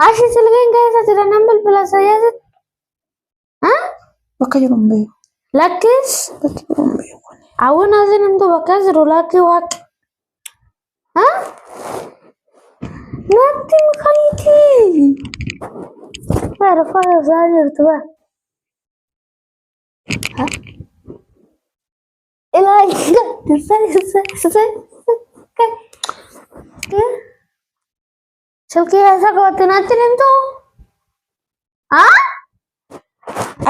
Ashi silgeen keessa jira nan bilbila sayyaasitti. Bakka jiru hin beeku. Lakkis Bakka jiru hin beeku. awwan asin himtu bakka jiru lakkii waaqi. Natti mukalliti. Bara fara isaa jirtu ba. Ilaahi silkii keessa gootti natti himtu.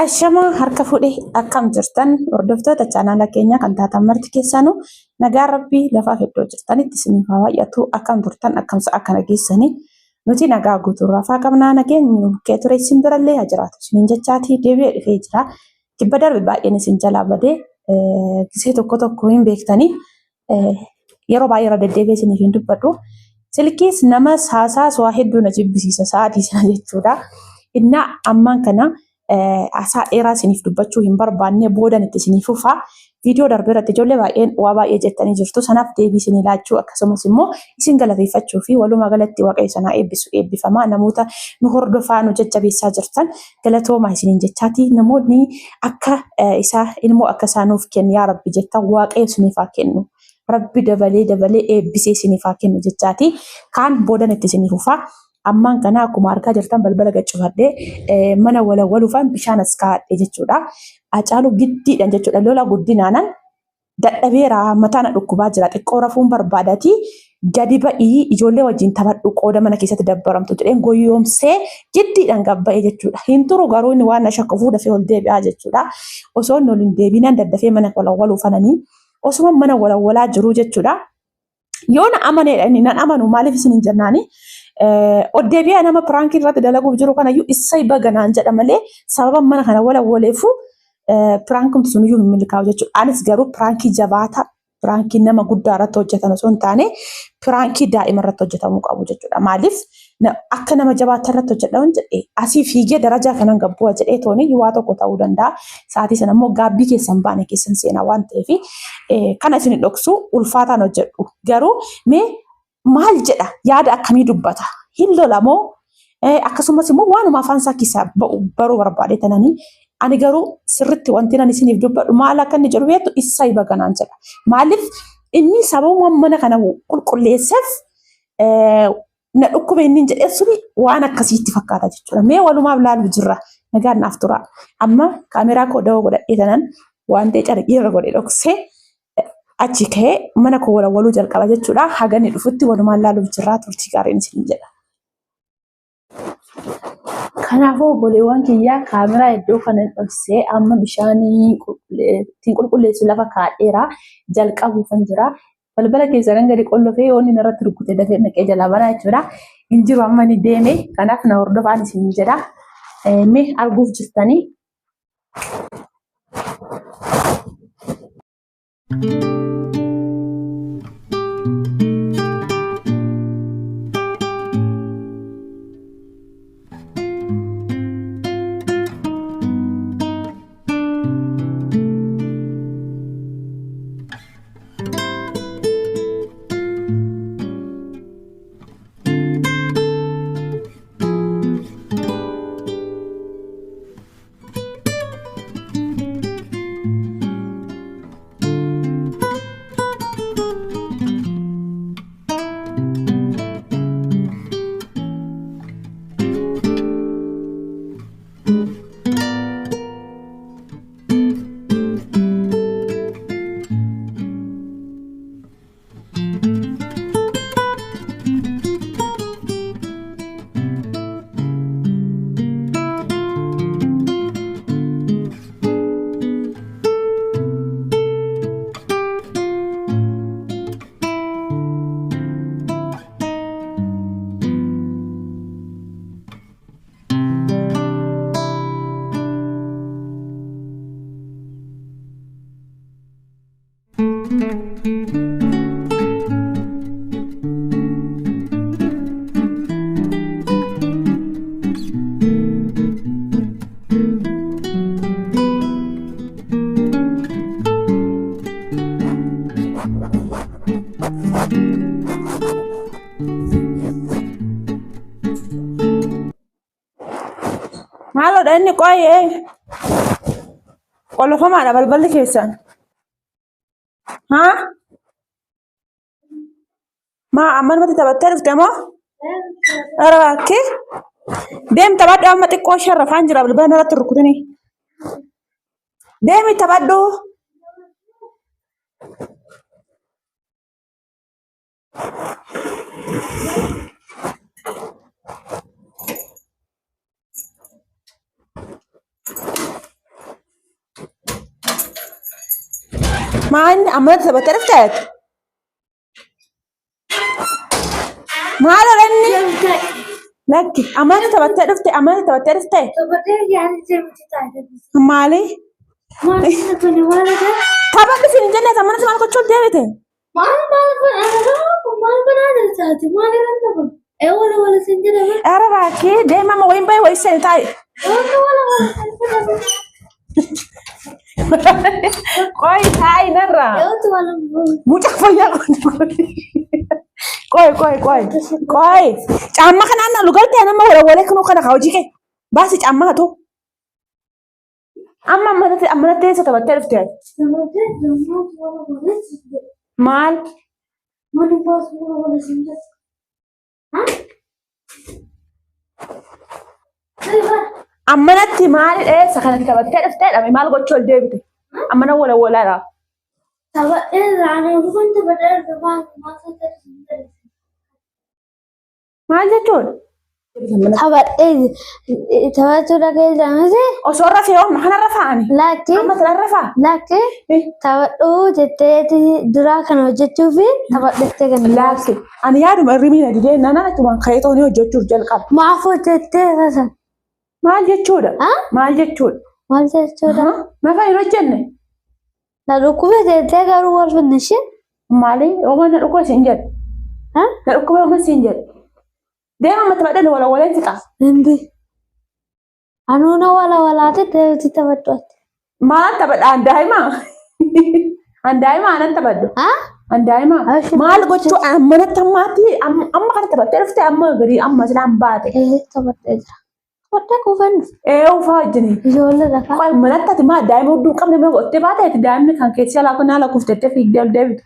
Ashama harka fuudhee akkam jirtan hordoftoota chaanaala keenya kan taatan marti keessanuu nagaa rabbii lafaaf iddoo jirtanitti isiniif haa baay'atu akkam turtan akkamsa akkana geessanii nuti nagaa guutuu rafaa qabnaa nageenyu kee ture isin birallee haa jiraatu isiniin jechaatii deebi'ee dhufee jira jibba darbe baay'een isin jalaa badee gisee tokko hin beektanii yeroo baay'ee irra deddeebi'ee isiniif hin dubbadhu silkiis nama haasaa waa hedduu na jibbisiisa sa'aatii sana jechuudha innaa ammaan kana asaa dheeraa isiniif dubbachuu hin barbaanne boodan itti isiniif fufaa viidiyoo darbe irratti ijoollee baay'een waa baay'ee jettanii jirtu sanaaf deebii isinii laachuu akkasumas immoo isin galateeffachuu fi walumaa galatti waaqayyo sanaa eebbisu eebbifamaa namoota nu hordofaa nu jajjabeessaa jirtan galatoomaa isiniin jechaatii namoonni akka isaa ilmoo akka isaanuuf kennu yaa rabbi jettan waaqayyo isiniif haa kennu. Rabbi dabalee eebbisee isiniif haa kennu jechaatii kaan boodan itti isiniif fufaa. Ammaan kana akkuma argaa jirtan balbala gaccifadhee mana walawwaluufaan bishaan as kaa'adhe jechuudha. Hacaaluu giddiidhaan jechuudha. Lola guddinaanan dadhabeera mataan dhukkubaa jira. Xiqqoo rafuun barbaadati gadi ba'ii ijoollee wajjin taphadhu qooda mana keessatti dabbaramtu jedheen goyyoomsee giddiidhaan gabba'ee jechuudha. Hin turu garuu inni waan shakkafu dafee ol deebi'aa jechuudha. Osoo inni ol hin deebiinaan daddafee mana walawwaluufananii osuma mana walawwalaa jiru jechuudha. Yoo na amaneedha inni nan amanu maaliif isin hin jennaani? Oddeebi'aa nama piraankii irratti dalaguuf jiru kanayyuu isa baganaan jedha malee sababa mana kana walawwaleefu piraankiin sun iyyuu hin milkaa'u jechuudha. Anis garuu piraankii jabaata piraankii nama guddaa irratti hojjetan osoo hin taane piraankii daa'ima irratti hojjetamuu qabu jechuudha. Maaliif akka nama jabaata irratti hojjedhamu jedhee asii fiigee darajaa kanan gabbu'a jedhee tooni waa tokko ta'uu danda'a. Sa'aatii sana immoo gaabbii keessan baane keessan seenaa waan ta'eef kana isin dhoksu ulfaataan hojjedhu. Garuu mee maal jedha yaada akkamii dubbata hin lolamoo akkasumas immoo waanuma afaan isaa keessaa baruu barbaade tananii ani garuu sirritti wanti nan isiniif dubbadhu maal akka inni jedhu beektu isa baganaan jedha maaliif inni sababa mana kana qulqulleesseef na dhukkube inni jedhee suni waan akkasiitti fakkaata jechuudha mee walumaaf laalu jirra nagaan naaf tura amma kaameeraa koo dawoo godhadhee tanan waan ta'e carqii irra godhee dhoksee achi ka'ee mana koo walawwaluu jalqaba jechuudha. Haganni dhufutti walumaan laaluuf jirraa turtii gaariin isin jedha. Kanaafuu obboleewwan kiyyaa kaameraa iddoo kana dhoksee amma bishaan ittiin qulqulleessu lafa kaa'eera jalqabuufan jira. Balbala keessan gadi qollofee yoonni irratti rukutee dafee naqee jala banaa jechuudha. Hin jiru amma ni deeme kanaaf na hordofaan isin jedha. Mee arguuf jirtanii. Maaloo dha inni qo'ee qolofamaadha balballi keessan. Haa? Maa amma namatti taphattee dhufte moo? Ara bakkee? Deemi taphadhu amma xiqqoo sharrafaan jira balbala irratti rukutanii. Deemi taphadhu. Maan amma taphattee dhufte? Maal oranni? Lakki amana taphattee dhufte amana taphattee dhufte? Maali? Taphadhu siin jenne amana maal gochuu deebite? Ara bakkee deema amma wayin bayi wayi seen taa'e. Koi taa'e narra. Mucaa fayyaa koi. Caamma kanaan na lugartee nama wala kanuu kana hojii kee. Baasi caamma haa ta'u. Amma ammanatti eessa taphattee dhufte? Maal? Ammanatti maal eessa kanatti taphattee dhuftee dha maal gochuu ol deebite? Ammana walaadha. Maal jechuun? Taphachuu dhageessamte. Osoo rafee amma kana rafaani. Amma sana rafaa. Lakkee taphadhuu jettee duraa kana hojjechuu fi taphadhattee kan laakki. Ani yaaduma hirribiina didee nana atumaan ka'ee toonii hojjechuuf jalqaba. Maaf hojjettee tasa? Maal jechuudha? Maal jechuudha? Maal jechuudha? Nafa hin hojjenne? Na dhukkubee jettee garuu wal finnishee? Maali? Ooma na dhukkubee siin jedhe. Na dhukkubee ooma siin jedhe. Deema amma taphadhan wala fixa. Hindi. Anuuna walaate deemti taphadhuutti. Maal taphadha? Handaa'imaa anan taphadhu. Handaa'imaa. Maal gochuu ammanatti ammaatti amma kana taphattee dhufte amma garii amma silaan baate. Taphattee jira. Taphadhee kuufannu. Ufaa wajjini. Ijoollee lafa. Qoy manatti ati maa daa'ima hudduu hin qabne gottee baateeti daa'imni kan keessaa laakuu kuuftettee fiigdee ol deebitu.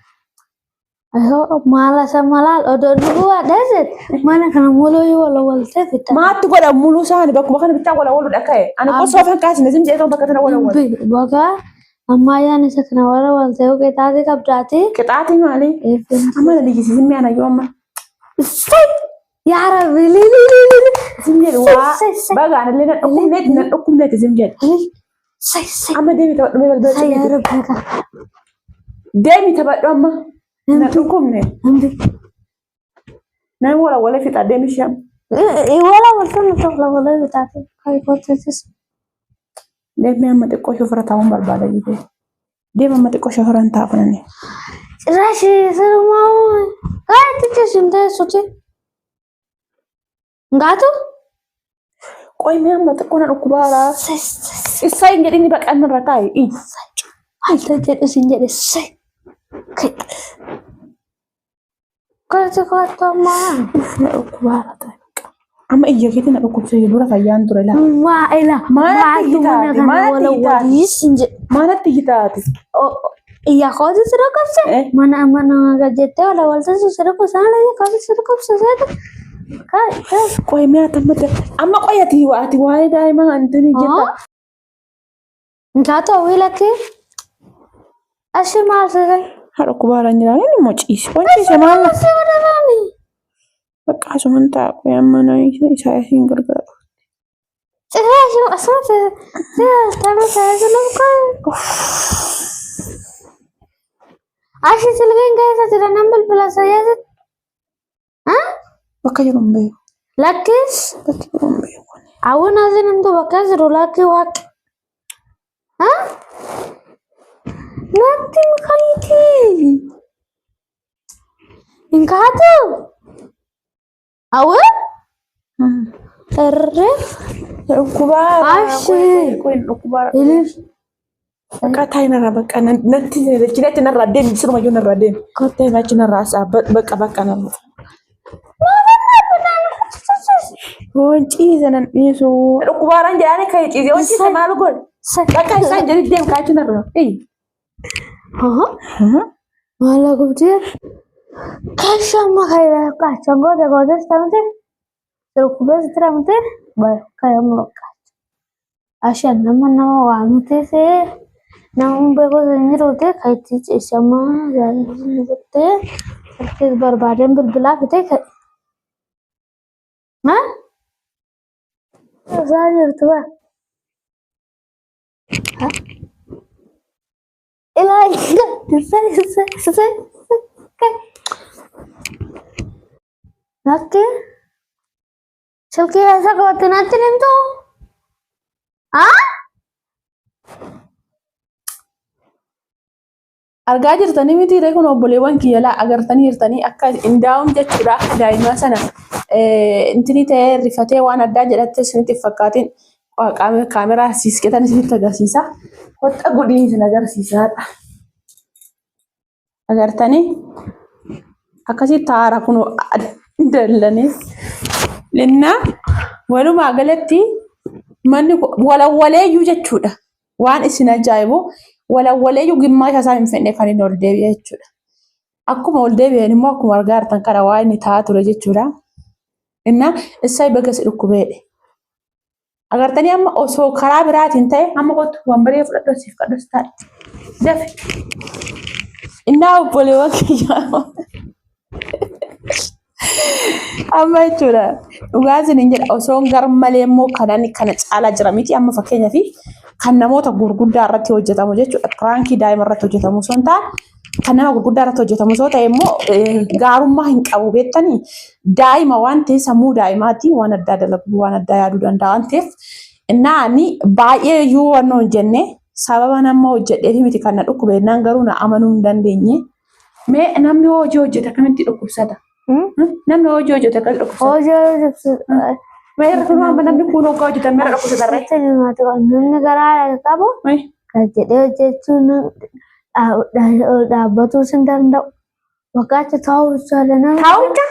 Maala samalaal odoo dhuguu adeeset mana kana muluu waltee fita. Maatti godha muluu isaanii bakkuma kana bittaa waludha ka'e. Ani qosoo fan kaasne zim jeeqan bakka tana wal. Bagaa ammayyaan isa kana waltee qixaatii qabdaati. Qixaatii maali? Amma na liggisi zimmi ana yoo amma. Yaa Rabbi lili. Zim jedhu waa bagaan illee na dhukkubneeti zim jedhu. Amma deemi taphadhu balbala. Yaa Rabbi. Deemi taphadhu amma. Na dhukkubne. Nama wala fixa deemi sham. Wala fixaati. Kayikoottis. Deemi amma xiqqoo shofora taa'uun barbaada jibee. Deemi amma xiqqoo shofora hin taa'uunani. Ciraashi sirmaa'u. Kaayitichi sun teessuti. Ngaatu? Qoy mee amma xiqqoo na dhukkubaara. Isaa hin jedhini baqanna irra taa'i. Maalta jedhu sin jedhe sai. Kalau kata mah, nak kuat. Ama iya kita nak kuat saja dulu fayan tu lah. Mana kita? Oh iya kau tu sudah kau sih. Mana gadgetnya ada walter sudah kau sana lagi kau sudah kau saja. Kau ini ada macam. Ama kau ya tiwa dah emang antuni kita. Enggak tahu lagi. Asyik malas. Harus kubaran jalan ini mau cis. Kunci sama lah. Bekas sementara aku yang mana ini saya singgah ke. Saya asal tapi saya senang kan. Asyik selagi guys saya tidak nambil pula saya. Hah? Bekas rumbai. Lakis? Bekas rumbai. Awan aja nanti bekas rulaki wak. Hah? Nothing kaliti. Ingkah tu? Awak? Kubar. Asyik. Kubar. Ini. Kata ini nara kan nanti cina cina raden suruh maju nara raden. Kata ini cina rasa beka beka nara. Wanciisa nan dhiisu. Dhukkubaaraan jedhanii kan ciisee wanciisa maal godhe? Bakka isaan jedhi deemu kaachuu narra. Maala gubdee kashamma kaachan goote tamte dhukkubees tiramte kaayamma bakkacha. Ashan nama waamte see nama beekota inni roote kaayitti ciishamma jaallatanii jettee sarkis barbaadeen bilbilaa fitee ka'e. Isaa jirtu bara. Nakki silkii keessa goote natti himtu? Argaa jirtanii miti kun obboleewwan kiyyalaa agartanii jirtanii akka indaa'uun jechuudha akka daa'imaa sana intini ta'ee rifatee waan addaa jedhatte isinitti fakkaatiin kaameraa siisketan isinitti agarsiisa. Hoxa godhiin isin agarsiisaadha. Agartanii akkasitti haara kun dallanii linna walumaa galatti manni walawwaleeyyuu jechuudha. Waan isin ajaa'ibu walawwaleeyyuu gimmaasha isaa hin fedhe kan inni ol deebi'e jechuudha. Akkuma ol deebi'an immoo akkuma argaa jirtan kana waa inni taa'aa ture jechuudha. Inna isa baga si dhukkubeedhe. Agartanii amma osoo karaa biraatiin ta'e amma kottu wambaree fudhadhu siif kadhus taa'e. Dafe. Innaa obboleewwan kiyyaa. Amma jechuudha. Dhugaa isiniin jedha osoo garmalee immoo kana caalaa jira miti amma fakkeenyaaf kan namoota gurguddaa irratti hojjetamu jechuudha. Piraankii daa'ima irratti hojjetamu osoo hin taane kan nama gurguddaa irratti hojjetamu osoo ta'e immoo gaarummaa hin qabu beektanii daa'ima waan ta'eef sammuu daa'imaatti waan addaa dalagu waan addaa yaaduu danda'a waan ta'eef inni baay'ee iyyuu wannoo hin jenne sababa nama hojjedheef miti kan na dhukkube naan garuu na amanuu hin dandeenye. Mee namni hojii hojjete akkamitti dhukkubsata? Namni hojii hojjete akkamitti dhukkubsata? Meera kun amma namni kun hoggaa hojjetan meera dhukkubsata irratti? Namni garaa qabu kan jedhee hojjechuun dhaabbatuu hin danda'u. Wakkaatti taa'uu ibsaadha nama. Taa'ucha?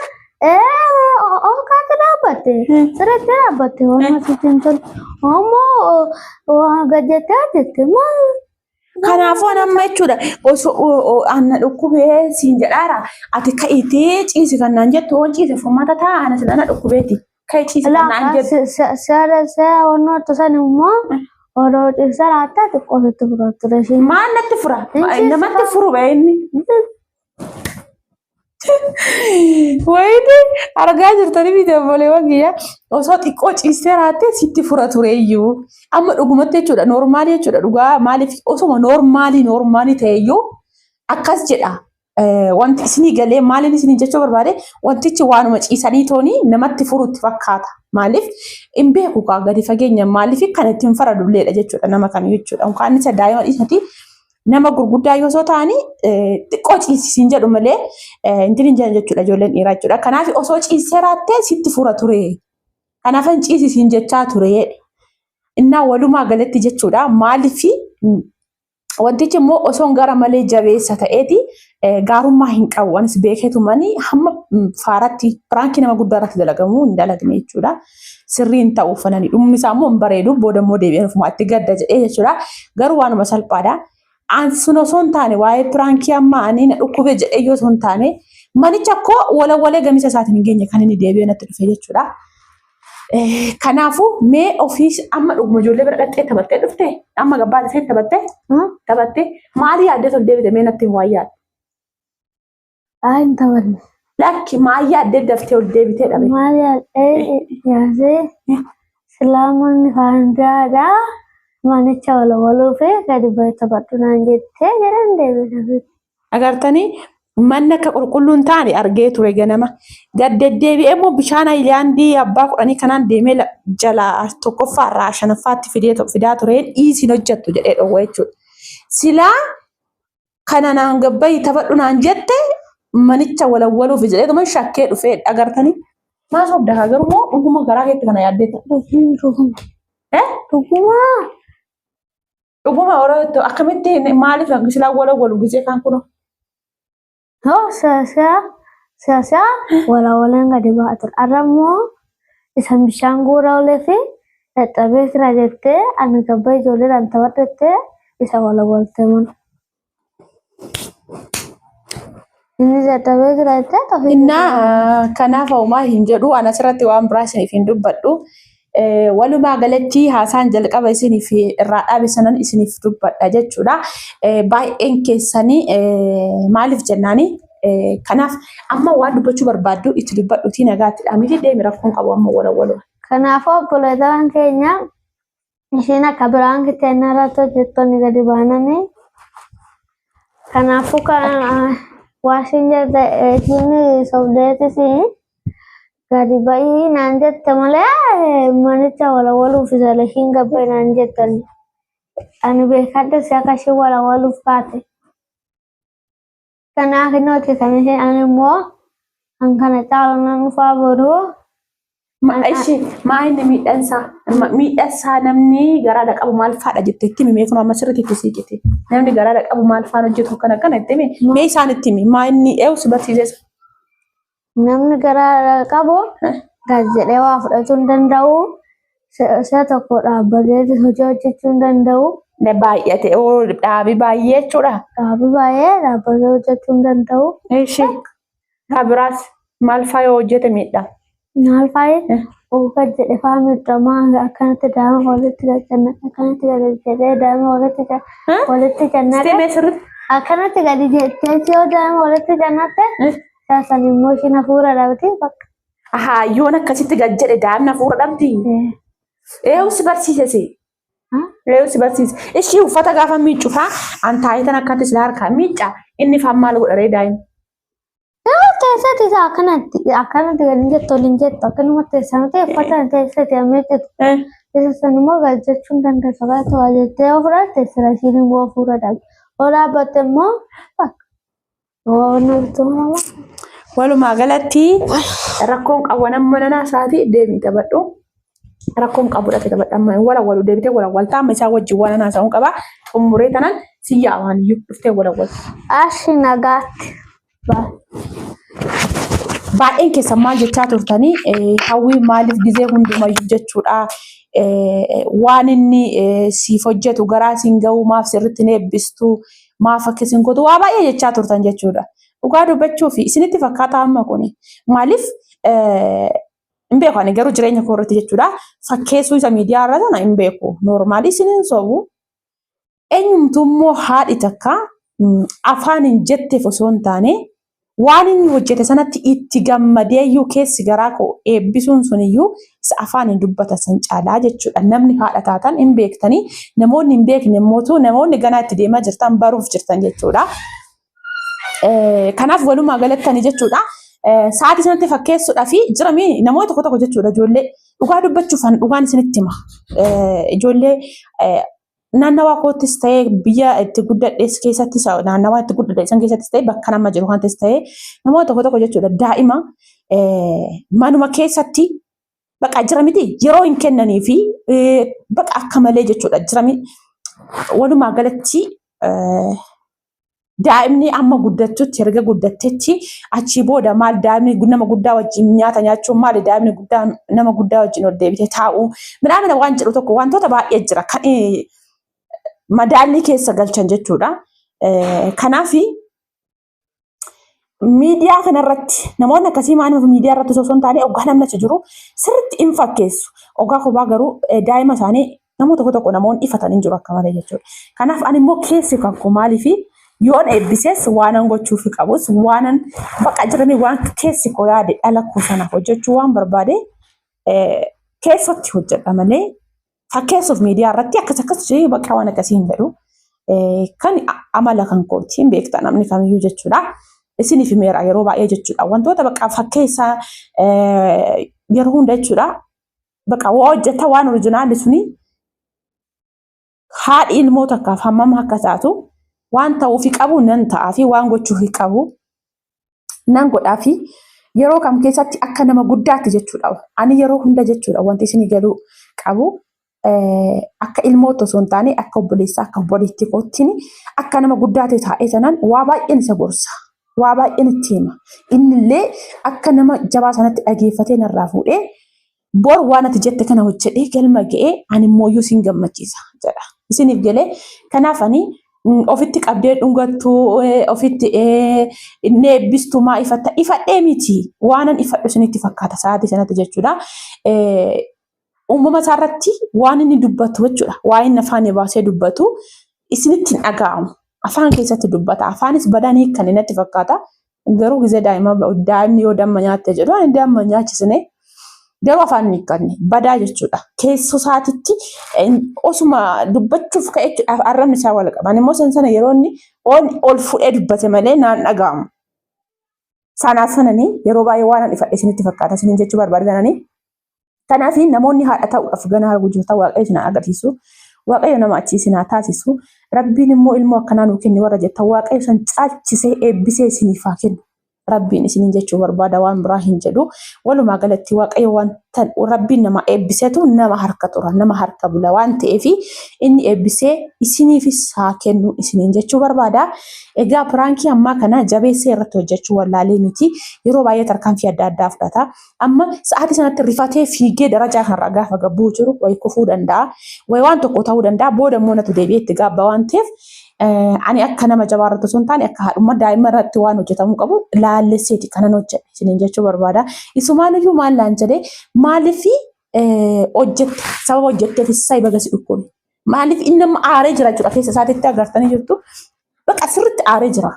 Wakkaatti dhaabbatte. Sirriitti dhaabbatte waan asitti hin tolu. Ammoo gajjettee hojjette maal? Kanaafuu nama jechuudha osoo anna dhukkubee siin jedhaara ati ka'itee ciisi kan naan jettu waan ciise furmaata ta'a ana sin ana dhukkubeeti ka'ii ciisi kan naan jettu. Seera wannoo tusan immoo odoo ciisa laattaa xiqqootti fura ture isheen. Maal natti fura? Namatti furu ba'e inni. Wayiti argaa jirtanii biyya obboleewwan kiyyaa osoo xiqqoo ciistee raattee sitti fura tureeyyuu amma dhugumatti jechuudha noormaalii jechuudha dhugaa maaliif osoma noormaalii ta'eyyuu akkas jedha wanti isinii galee maaliin isinii jechuu barbaade wantichi waanuma ciisanii toonii namatti furutti fakkaata maaliif hin beeku kaa gadi fageenya maaliif kan ittiin faradulleedha jechuudha nama kan jechuudha unkaan isa daa'ima dhiisati. Nama gurguddaa yoo ta'anii xiqqoo ciisiin jedhu malee intini jechuudha ijoolleen dhiiraa jechuudha. Kanaaf osoo ciisee raattee sitti fura ture. Kanaaf hin ciisiin jechaa ture. Innaa walumaa galatti jechuudha. Maaliif wantichi immoo osoo gara malee jabeessa ta'eeti gaarummaa hin qabu. Anis beeketu manii hamma faaratti piraankii nama guddaa irratti dalagamu hin dalagne jechuudha. Sirrii hin ta'u uffananii dhumni isaa immoo hin bareedu booda immoo deebi'an ofumaatti gadda jedhee jechuudha. Garuu waanuma salphaadha. Ansun osoo hin taane waa'ee piraankii amma ani na dhukkube jedhee yoo osoo hin taane manicha akkoo walawwalee gamisa isaatiin hin geenye kan inni deebi'ee natti dhufe jechuudha. Kanaafuu mee ofiis amma dhuguma ijoollee bira dhattee taphattee dhufte amma gabbaa ishee taphattee maali yaaddee ol deebite mee natti hin waayyaadha. Hin taphanne. Lakki maal yaaddee daftee ol deebitee dhabe. Maal yaaddee yaasee islaamoonni faandaadhaa. Manicha walawaluu fi gadi ba'ee taphadhu naan jettee jedhan deebisanii. Agartanii manni akka qulqulluun taane argee ture ganama. Gad deddeebi'ee immoo bishaan Hayilaandii abbaa 10 kanaan deemee jala tokkoffaarraa 5ffaatti fidaa ture dhiisiin hojjettu jedhee dhowwa jechuudha. Silaa kana naan gabbayii taphadhu naan jette manicha walawwaluuf jedhee shakkee dhufee agartanii. Maa sobdaa garuu dhuguma garaa keetti kana yaaddeetta. Dhuguma. Dhuguma yeroo akkamitti maaliif silaa walawwalu gisee kan kunoo? Siyaasa walawalaan gadi ba'aa ture. Arrammoo isan bishaan guuraa olee fi dadhabee jira jettee ani gabba ijoolleedhaan taphatte isa walawwalte mana. Inni dadhabee jira jettee ofii Innaa kanaaf homaa hin jedhu ana asirratti waan biraa isiniif hin dubbadhu. Walumaa galatti haasaan jalqaba isiniif irraa dhaabe sanan isiniif dubbadha jechuudha. Baay'een keessanii maaliif jennaani? Kanaaf amma waan dubbachuu barbaaddu itti dubbadhuutii nagaatti dhaamiti deemi rakkoon qabu amma walawwaluu. Kanaafuu obboleewwan keenya isheen akka biraan kiteenna irratti hojjettoonni gadi baananii kanaafuu kan waashin jette isheen sobdeetis gadi ba'ii naan jette malee manicha walawwaluuf isa ishiin gabbee naan jettani. Ani beekadde si akka isheen walawwaluuf kaate. Kanaaf nuti kan isheen ani immoo kan kana caalu nan dhufaa boruu. Maa inni miidhansaa namni garaadha qabu maal fa'aadha jetteetti himi kun amma sirriitti itti siiqite. Namni garaadha qabu maal fa'aan hojjetu kana itti himi mee isaanitti himi maa inni eewus barsiises. Namni garaadha qabu gas jedhee waa fudhachuu hin danda'u. Si'a tokko dhaabbatee hojii hojjechuu hin danda'u. Baay'ate dhaabii baay'ee jechuudha. Dhaabii baay'ee dhaabbatee hojjechuu hin danda'u. Kabiraas maal fa'aa yoo hojjete miidhaa? Maal fa'aa oga jedhe fa'aa miidhamaa akkanatti daa'ima walitti gadi akkanatti gadi jedhee daa'ima walitti jannate akkanatti gadi jettee yoo daa'ima walitti jannatte saasan immoo isheen hafuura dhabdi bakka. Yoon akkasitti gad jedhe daa'imni hafuura dhabdi. Eewus barsiisese. Eewus barsiise. Ishii uffata gaafa miiccu fa'aa an taayitan akkatti sila harkaa miicca inni fa'aa maal godharee daa'ima. Teessatti isaa akkanatti gadi jettu waliin jettu akkanumatti teessamtee uffata teessatti ammee jettu. Teessan immoo galchachuu hin dandeessu. Akkatti waa jettee yoo fudhatte sila ishiin immoo hafuura dhabdi. Yoo dhaabbatte immoo bakka. Walumaa galatti rakkoon qabu nama nanaa isaati deemii taphadhu. Rakkoon qabu dhaqee taphadha. Walawwalu deebitee walawwaltaa amma isaa wajjin waan nanaa isaa qaba. Xumuree tanan siyyaa waan iyyuu dhuftee walawwaltu. Ashi nagaatti. Baay'een keessan maal jechaa turtanii hawwii maaliif gizee hundumayyuu jechuudha. Waan inni siif hojjetu garaa siin ga'u maaf sirriitti ni eebbistu maaf akkasiin gootu waa baay'ee jechaa turtan jechuudha. Dhugaa dubbachuu fi isinitti fakkaata amma kuni maaliif hin beeku ani garuu jireenya koo irratti jechuudha. Fakkeessuu isa miidiyaa irra sana hin beeku. Noormaalii isiniin sobu eenyumtummoo haadhi takka afaan hin jetteef osoo hin taane waan inni hojjete sanatti itti gammadeeyyuu keessi garaa koo eebbisuun suniyyuu isa afaan hin dubbata san caalaa jechuudha. Namni haadha taatan hin beektanii namoonni hin beekne immoo namoonni ganaa itti deemaa jirtan baruuf jirtan jechuudha. Kanaaf walumaa galattanii jechuudha. Sa'aatii sanatti fakkeessuudhaa fi jiramii namoota tokko tokko jechuudha ijoollee dhugaa dubbachuuf dhugaan isinitti hima. Ijoollee naannawaa koottis ta'ee biyya itti guddadhees keessattis naannawaa itti guddadhe san keessattis ta'ee bakka nama jiru kanattis ta'ee namoota tokko tokko jechuudha daa'ima manuma keessatti baqa jira miti yeroo hin kennanii fi baqa akka malee jechuudha jirami walumaa galatti daa'imni amma guddachuutti erga guddattetti achii booda maal daa'imni nama guddaa wajjin nyaata nyaachuun maali daa'imni guddaa nama guddaa wajjin ol deebitee taa'uu midhaan waan jedhu tokko wantoota baay'ee jira kan madaalli keessa galchan jechuudha. Kanaaf miidiyaa kanarratti namoonni akkasii maaliif miidiyaa irratti osoo hin taane ogaa namni achi jiru sirriitti hin fakkeessu. Ogaa kophaa garuu daa'ima isaanii namoota tokko tokko namoonni ifatan hin jiru akka malee jechuudha. Kanaaf ani immoo keessi kan koo maaliif yoon eebbisees waanan gochuuf qabus waanan baqa jiranii waan keessi koo yaade dhala koo sana hojjechuu waan barbaade keessatti hojjedha malee fakkeessuuf miidiyaa irratti akkas baqa waan akkasii hin jedhu kan amala kan kootiin beekta namni kamiyyuu jechuudha. Isiniif meera yeroo baay'ee jechuudha. Wantoota baqa fakkeessaa yeroo hunda jechuudha. Baqa waa hojjeta waan orijinaali suni haadhi ilmoota akkaaf hammam akka taatu waan ta'uufi qabu nan ta'aa fi waan gochuufi qabu nan godhaa fi yeroo kam keessatti akka nama guddaatti jechuudha. Ani yeroo hunda jechuudha wanti isinii galuu qabu akka ilmoota osoo hin taane akka obboleessaa akka obboleettii kootiin akka nama guddaatti taa'ee sanaan waa baay'een isa gorsa. Waa baay'een itti hima. Innillee akka nama jabaa sanatti dhageeffatee narraa fuudhee bor waan ati jette kana hojjedhee galma ga'ee ani immoo sin gammachiisa jedha. Isiniif galee kanaaf ani ofitti qabdee dhungattu ofitti inni eebbistu maa ifadhee miti waanan ifadhu isinitti fakkaata sa'aatii sanatti jechuudha. Uumama isaarratti waan inni dubbatu jechuudha. Waa inni afaan baasee dubbatu isinitti hin dhaga'amu. Afaan keessatti dubbata. Afaanis badanii kan inni fakkaata. Garuu gizee daa'imni yoo damma nyaatte jedhu ani damma nyaachisne garuu afaan hin hiikanne badaa jechuudha. Keessoo isaatitti osuma dubbachuuf ka'echuudhaaf arrabni isaa wal qaban immoo sana yeroo inni ol fuudhee dubbate malee naan dhaga'amu. Sanaaf sananii yeroo baay'ee waan ifadhe isinitti fakkaata isiniin jechuu barbaadananii. Kanaaf namoonni haadha ta'uudhaaf ganaa gujuutaa waaqayyo isin agarsiisu. Waaqayyo nama achiisinaa taasisu. Rabbiin immoo ilmoo akkanaa nuu kenne warra jettan waaqayyo san caalchisee eebbisee isiniif haa kennu. Rabbiin isiniin jechuu barbaada waan biraa hin jedhu. Walumaa galatti waaqayyo waan rabbiin nama eebbisetu nama harka tura nama harka bula waan ta'eef inni eebbisee isiniifis haa kennu isiniin jechuu barbaada. Egaa piraankii ammaa kana jabeessee irratti hojjechuu wallaalee miti. Yeroo baay'ee tarkaanfii adda addaa fudhata. Amma sa'aatii sanatti rifatee fiigee darajaa kanarraa gaafa gabbuu jiru wayi kufuu danda'a. Wayi waan tokko ta'uu danda'a. Booda immoo natu deebi'ee itti gaabba waan ta'eef ani akka nama jabaarratti osoo hin taane akka haadhummaa daa'ima irratti waan hojjetamuu qabu laalleesseeti kanan hojjedhe isiniin jechuu barbaada. Isumaaniyyuu maal laan jedhee maaliif hojjette sababa hojjetteefis sa'i bagasi dhukkube. Maaliif inni amma aaree jira jechuudha keessa isaatiitti agartanii jirtu. Bakka sirriitti aaree jira.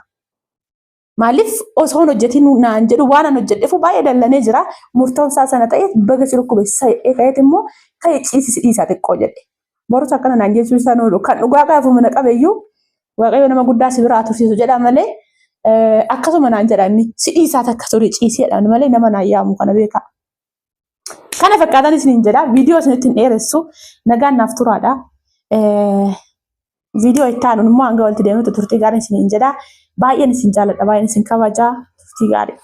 Maaliif osoo hojjetiin naan jedhu waan an hojjedheef baay'ee dallanee jira. Murtoon isaa sana ta'e bagasi dhukkube sa'i ka'eet immoo ka'e ciisisi dhiisaa xiqqoo jedhe. Borus akkana naan jechuu isaan oolu kan dhugaa gaafa mana qabeeyyuu waaqayyo nama guddaa si biraa tursiisu jedha malee akkasuma naan jedhani si dhiisaa takka ture ciiseedha malee nama naan yaamu kana beeka. Kana fakkaatan isiniin jedha viidiyoo isinitti hin dheeressu nagaan naaf turaadha. Viidiyoo itti aanuun immoo hanga walitti deemnutti turtii gaarii isiniin jedha. Baay'een isin jaalladha baay'een isin kabajaa turtii gaarii.